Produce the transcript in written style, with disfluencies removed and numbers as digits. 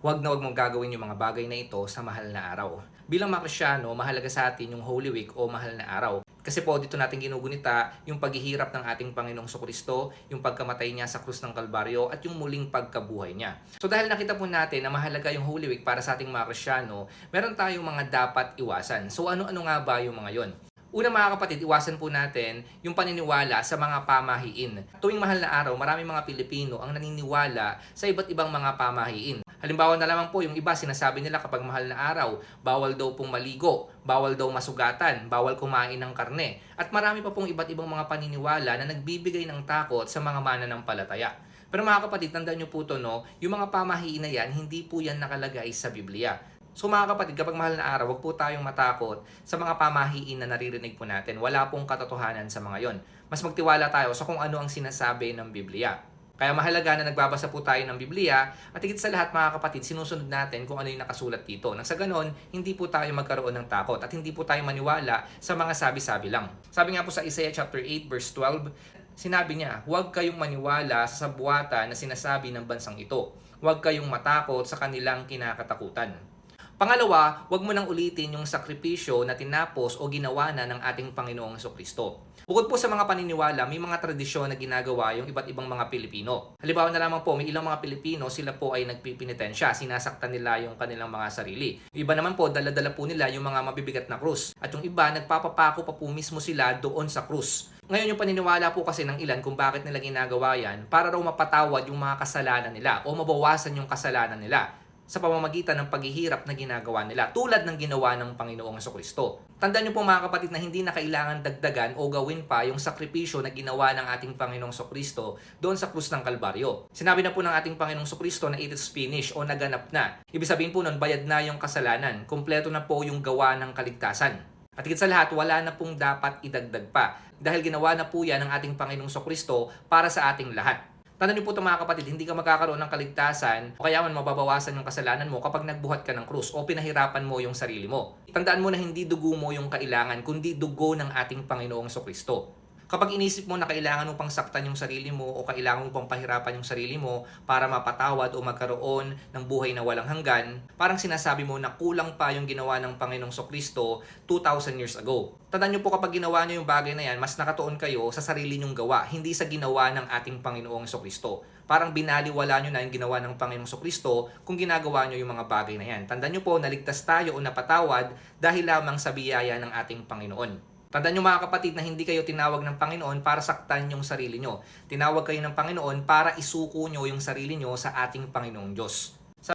huwag na huwag mong gagawin yung mga bagay na ito sa mahal na araw. Bilang mga Kristyano, mahalaga sa atin yung Holy Week o mahal na araw. Kasi po dito natin ginugunita yung paghihirap ng ating Panginoong Kristo, yung pagkamatay niya sa krus ng Kalbaryo at yung muling pagkabuhay niya. So dahil nakita po natin na mahalaga yung Holy Week para sa ating mga Kristyano, meron tayong mga dapat iwasan. So ano-ano nga ba yung mga yon? Una mga kapatid, iwasan po natin yung paniniwala sa mga pamahiin. Tuwing mahal na araw, marami mga Pilipino ang naniniwala sa iba't ibang mga pamahiin. Halimbawa na lamang po, yung iba sinasabi nila kapag mahal na araw, bawal daw pong maligo, bawal daw masugatan, bawal kumain ng karne. At marami pa pong iba't ibang mga paniniwala na nagbibigay ng takot sa mga mananampalataya. Pero mga kapatid, tandaan nyo po ito, no? Yung mga pamahiin na yan, hindi po yan nakalagay sa Biblia. So mga kapatid, kapag mahal na araw, huwag po tayong matakot sa mga pamahiin na naririnig po natin. Wala pong katotohanan sa mga yon. Mas magtiwala tayo sa kung ano ang sinasabi ng Biblia. Kaya mahalaga na nagbabasa po tayo ng Biblia at higit sa lahat mga kapatid, sinusunod natin kung ano yung nakasulat dito. Nang sa ganon, hindi po tayo magkaroon ng takot at hindi po tayo maniwala sa mga sabi-sabi lang. Sabi nga po sa Isaiah chapter 8 verse 12, sinabi niya, huwag kayong maniwala sa sabuatan na sinasabi ng bansang ito. Huwag kayong matakot sa kanilang kinakatakutan. Pangalawa, huwag mo nang ulitin yung sakripisyo na tinapos o ginawa na ng ating Panginoong Kristo. Bukod po sa mga paniniwala, may mga tradisyon na ginagawa yung iba't ibang mga Pilipino. Halimbawa na lamang po, may ilang mga Pilipino, sila po ay nagpipinitensya, sinasaktan nila yung kanilang mga sarili. Yung iba naman po, dala-dala po nila yung mga mabibigat na krus. At yung iba, nagpapapako pa po mismo sila doon sa krus. Ngayon yung paniniwala po kasi ng ilan kung bakit nila ginagawa yan, para raw mapatawad yung mga kasalanan nila o mabawasan yung kasalanan nila sa pamamagitan ng paghihirap na ginagawa nila tulad ng ginawa ng Panginoong Kristo. Tandaan niyo po mga kapatid na hindi na kailangan dagdagan o gawin pa yung sakripisyo na ginawa ng ating Panginoong Kristo doon sa krus ng Kalbaryo. Sinabi na po ng ating Panginoong Kristo na it is finished o naganap na. Ibig sabihin po nun, bayad na yung kasalanan, kumpleto na po yung gawa ng kaligtasan. At higit sa lahat, wala na pong dapat idagdag pa dahil ginawa na po yan ng ating Panginoong Kristo para sa ating lahat. Tandaan niyo po ito mga kapatid, hindi ka magkakaroon ng kaligtasan o kaya man mababawasan yung kasalanan mo kapag nagbuhat ka ng krus o pinahirapan mo yung sarili mo. Tandaan mo na hindi dugo mo yung kailangan, kundi dugo ng ating Panginoong Kristo. Kapag inisip mo na kailangan mo pang saktan yung sarili mo o kailangan mo pang pahirapan yung sarili mo para mapatawad o magkaroon ng buhay na walang hanggan, parang sinasabi mo na kulang pa yung ginawa ng Panginoong Kristo 2,000 years ago. Tandaan nyo po kapag ginawa nyo yung bagay na yan, mas nakatuon kayo sa sarili nyong gawa, hindi sa ginawa ng ating Panginoong Kristo. Parang binaliwala nyo na yung ginawa ng Panginoong Kristo kung ginagawa nyo yung mga bagay na yan. Tandaan nyo po, naligtas tayo o napatawad dahil lamang sa biyaya ng ating Panginoon. Tandaan nyo mga kapatid na hindi kayo tinawag ng Panginoon para saktan yung sarili nyo. Tinawag kayo ng Panginoon para isuko nyo yung sarili nyo sa ating Panginoong Diyos.